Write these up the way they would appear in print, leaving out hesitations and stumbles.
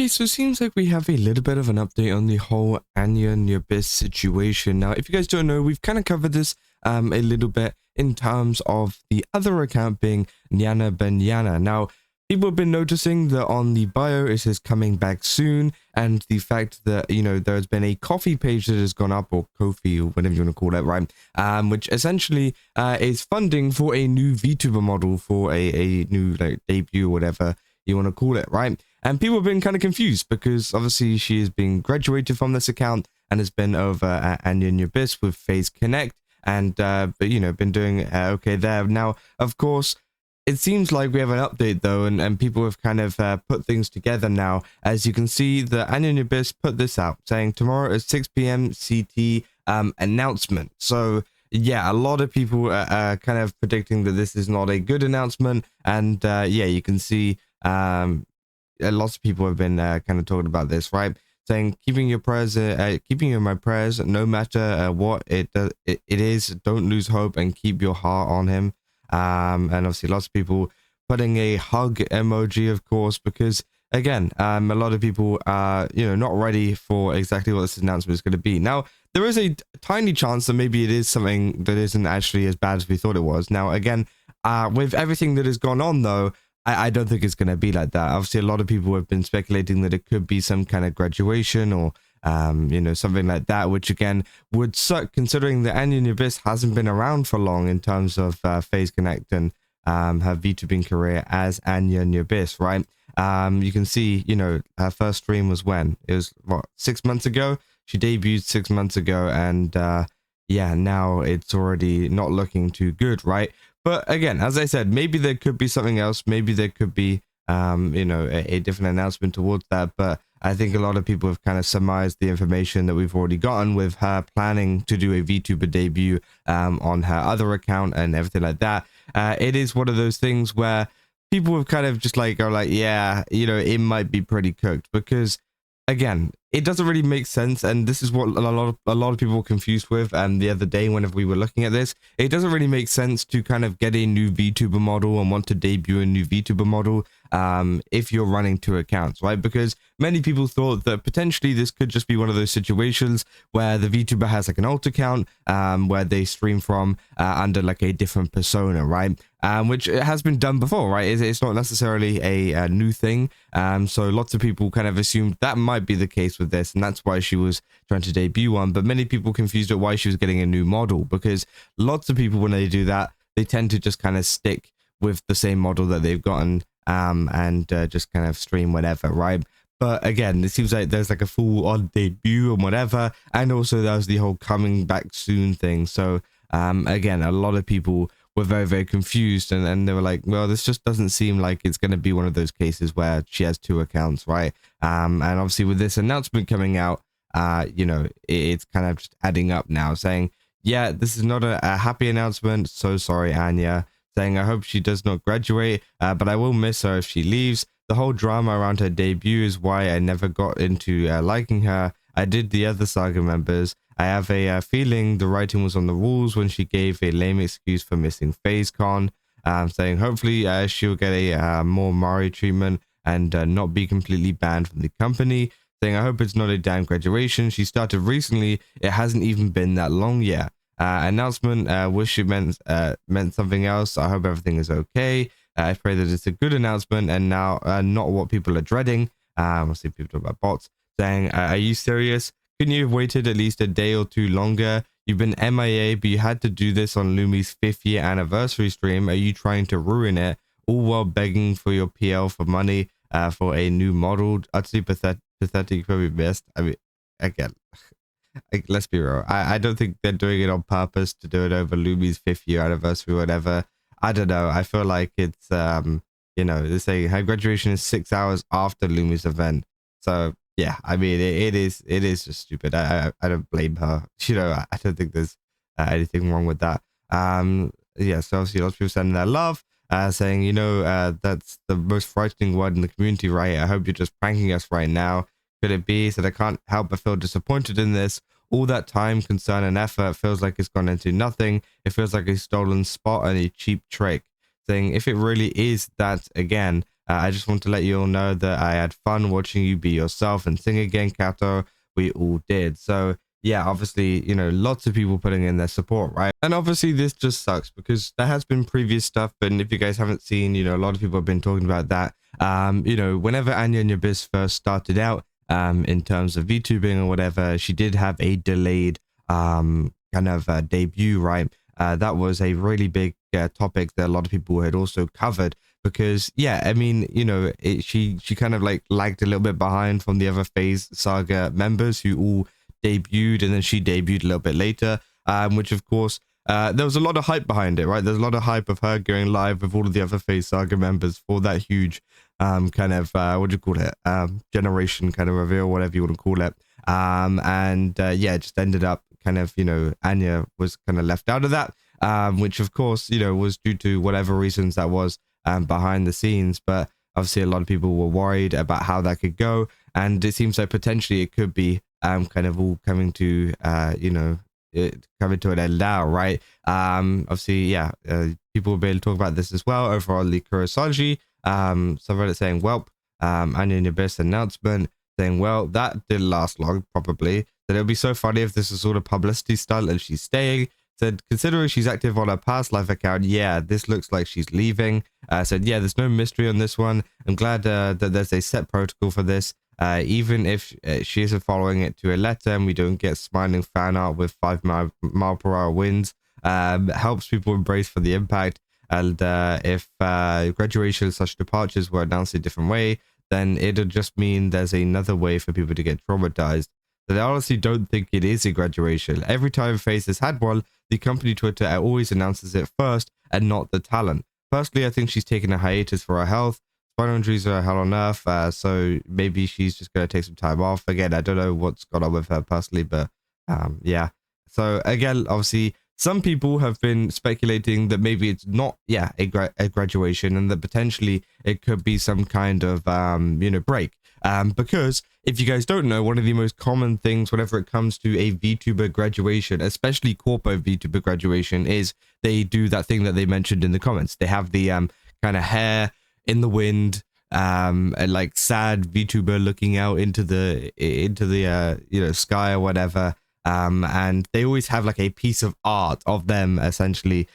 Okay, so it seems like we have a little bit of an update on the whole Anya Nyabyss situation. Now, if you guys don't know, we've kind of covered this a little bit in terms of the other account being Nyana Banyana. Now, people have been noticing that on the bio it says coming back soon, and the fact that, you know, there's been a coffee page that has gone up, or Ko-fi, or whatever you want to call it, right? Which essentially is funding for a new VTuber model for a new like debut or whatever you want to call it, right? And people have been kind of confused because obviously she has been graduated from this account and has been over at Anya Nyabyss with Phase Connect and, you know, been doing okay there. Now, of course, it seems like we have an update though, and people have kind of put things together now. As you can see, the Anya Nyabyss put this out saying tomorrow at 6 p.m. CT announcement. So yeah, a lot of people are kind of predicting that this is not a good announcement, and yeah, you can see lots of people have been kind of talking about this, right? Saying keeping your prayers, keeping you in my prayers, no matter what it is. Don't lose hope and keep your heart on him. And obviously, lots of people putting a hug emoji, of course, because again, a lot of people are not ready for exactly what this announcement is going to be. Now, there is a tiny chance that maybe it is something that isn't actually as bad as we thought it was. Now, again, with everything that has gone on, though, I don't think it's going to be like that. Obviously, a lot of people have been speculating that it could be some kind of graduation or, something like that, which again would suck considering that Anya Nyabyss hasn't been around for long in terms of Phase Connect and her VTubing career as Anya Nyabyss, right? You can see, her first stream was when? It was, what, 6 months ago? She debuted 6 months ago, and yeah, now it's already not looking too good, right? But again, as I said, maybe there could be something else. Maybe there could be, a different announcement towards that. But I think a lot of people have kind of surmised the information that we've already gotten with her planning to do a VTuber debut on her other account and everything like that. It is one of those things where people have kind of just are like, yeah, it might be pretty cooked because, again, it doesn't really make sense, and this is what a lot of people were confused with. And the other day, whenever we were looking at this, it doesn't really make sense to kind of get a new VTuber model and want to debut a new VTuber model if you're running two accounts, right? Because many people thought that potentially this could just be one of those situations where the VTuber has like an alt account where they stream from under like a different persona, right? Which has been done before, right? It's not necessarily a new thing. So lots of people kind of assumed that might be the case with this, and that's why she was trying to debut one. But many people confused it why she was getting a new model, because lots of people, when they do that, they tend to just kind of stick with the same model that they've gotten and just kind of stream whatever, right? But again, it seems like there's like a full on debut and whatever, and also there's the whole coming back soon thing. So again, a lot of people were very, very confused, and they were like, well, this just doesn't seem like it's going to be one of those cases where she has two accounts, right? And obviously with this announcement coming out, it's kind of just adding up now, saying, yeah, this is not a happy announcement. So sorry, Anya. Saying, I hope she does not graduate, but I will miss her if she leaves. The whole drama around her debut is why I never got into liking her. I did the other saga members. I have a feeling the writing was on the walls when she gave a lame excuse for missing FazeCon. Saying hopefully she'll get a more Mari treatment and not be completely banned from the company. Saying I hope it's not a damn graduation. She started recently. It hasn't even been that long yet. Announcement, wish it meant something else. I hope everything is okay. I pray that it's a good announcement and now not what people are dreading. I'll see people talk about bots. Saying, are you serious? Couldn't you have waited at least a day or two longer? You've been MIA, but you had to do this on Lumi's 5th year anniversary stream. Are you trying to ruin it? All while begging for your PL for money for a new model. Utterly pathetic, probably best. I mean, again, let's be real. I don't think they're doing it on purpose to do it over Lumi's 5th year anniversary or whatever. I don't know. I feel like it's, they say her graduation is 6 hours after Lumi's event. So, yeah, I mean, it is just stupid. I don't blame her. I don't think there's anything wrong with that. Yeah, so obviously lots of people sending their love, saying, that's the most frightening word in the community, right? I hope you're just pranking us right now. Could it be? Said I can't help but feel disappointed in this. All that time, concern, and effort feels like it's gone into nothing. It feels like a stolen spot and a cheap trick. Saying if it really is that, again, I just want to let you all know that I had fun watching you be yourself and sing again, Kato. We all did. So yeah, obviously, you know, lots of people putting in their support, right? And obviously this just sucks because there has been previous stuff, and if you guys haven't seen, you know, a lot of people have been talking about that. You know, whenever Anya Nyabyss first started out, in terms of VTubing or whatever, she did have a delayed kind of debut, right? That was a really big topic that a lot of people had also covered because, yeah, I mean, you know, she kind of like lagged a little bit behind from the other Phase Saga members who all debuted, and then she debuted a little bit later, which of course there was a lot of hype behind it, right? There's a lot of hype of her going live with all of the other Phase Saga members for that huge kind of what do you call it, generation kind of reveal, whatever you want to call it. And yeah, it just ended up kind of, you know, Anya was kind of left out of that, which of course, you know, was due to whatever reasons that was behind the scenes. But obviously a lot of people were worried about how that could go, and it seems like potentially it could be kind of all coming to you know, coming to an end now, right? Obviously, yeah, people will be able to talk about this as well over on the Kurosaji subreddit, saying, well, Anya Nyabyss announcement, saying, well, that didn't last long, probably. That it'll be so funny if this is sort of publicity stunt and she's staying. Said, considering she's active on her past life account, yeah, this looks like she's leaving. Said, yeah, there's no mystery on this one. I'm glad that there's a set protocol for this. Even if she isn't following it to a letter and we don't get smiling fan art with 5 mile per hour winds, helps people embrace for the impact. And if graduation such departures were announced a different way, then it'll just mean there's another way for people to get traumatized. But I honestly don't think it is a graduation. Every time FaZe has had one, the company Twitter always announces it first and not the talent. Personally, I think she's taking a hiatus for her health. Spinal injuries are hell on earth, so maybe she's just going to take some time off. Again, I don't know what's gone on with her personally, but yeah. So again, obviously, some people have been speculating that maybe it's not, yeah, a graduation, and that potentially it could be some kind of, you know, break. Because if you guys don't know, one of the most common things whenever it comes to a VTuber graduation, especially corpo VTuber graduation, is they do that thing that they mentioned in the comments. They have the kind of hair in the wind, and like sad VTuber looking out into the you know, sky or whatever. And they always have like a piece of art of them essentially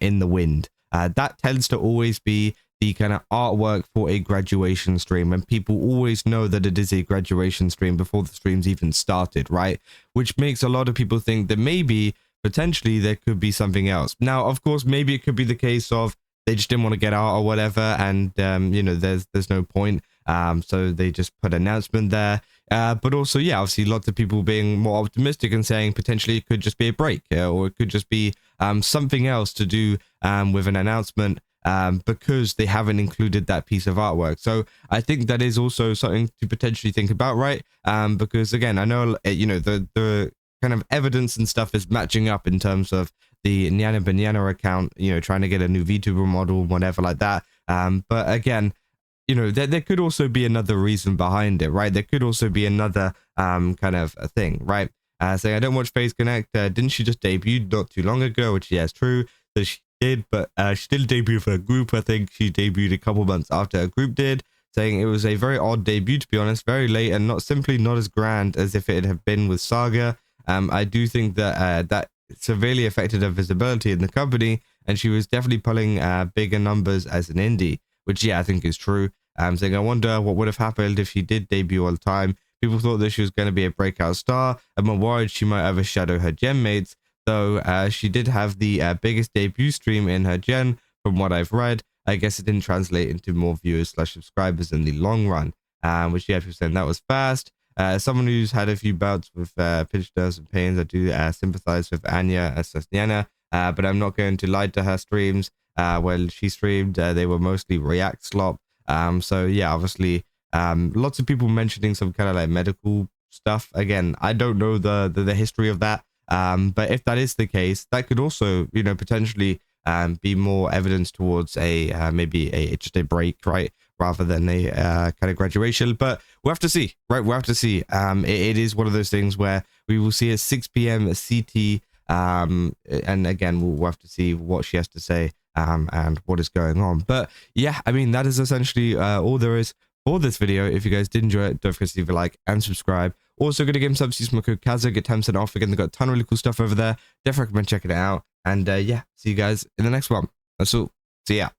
in the wind. That tends to always be the kind of artwork for a graduation stream, and people always know that it is a graduation stream before the stream's even started, right? Which makes a lot of people think that maybe potentially there could be something else. Now, of course, maybe it could be the case of they just didn't want to get out or whatever, and you know, there's no point, so they just put an announcement there. But also, yeah, obviously lots of people being more optimistic and saying potentially it could just be a break, or it could just be something else to do with an announcement, because they haven't included that piece of artwork. So I think that is also something to potentially think about, right? Because again, I know, you know, the kind of evidence and stuff is matching up in terms of the Nyana Banyana account, you know, trying to get a new VTuber model, whatever like that. But again, you know, there could also be another reason behind it, right? There could also be another kind of a thing, right? Saying, I don't watch FaZe Connect. Didn't she just debut not too long ago? Which, yeah, is true that she did, but she didn't debut for a group. I think she debuted a couple months after a group did, saying it was a very odd debut, to be honest, very late and not as grand as if it had been with Saga. I do think that that severely affected her visibility in the company, and she was definitely pulling bigger numbers as an indie, which, yeah, I think is true. Saying, I wonder what would have happened if she did debut all the time. People thought that she was going to be a breakout star, and were worried she might overshadow her gen mates, though she did have the biggest debut stream in her gen, from what I've read. I guess it didn't translate into more viewers / subscribers in the long run, which, yeah, people saying that was fast. As someone who's had a few bouts with pinched nerves and pains, I do sympathize with Anya as Nyana, but I'm not going to lie to her streams. When she streamed, they were mostly React slop. So yeah, obviously, lots of people mentioning some kind of like medical stuff. Again, I don't know the history of that. But if that is the case, that could also, you know, potentially be more evidence towards a maybe just a break, right, rather than a kind of graduation. But we'll have to see, right? We'll have to see. It is one of those things where we will see at 6 p.m. CT, and again, we'll have to see what she has to say and what is going on. But yeah, I mean, that is essentially all there is for this video. If you guys did enjoy it, don't forget to leave a like and subscribe. Also, go to GameSubs, use my code Kaza, get 10% off. Again, they've got a ton of really cool stuff over there. Definitely recommend checking it out. And yeah, see you guys in the next one. That's all. See ya.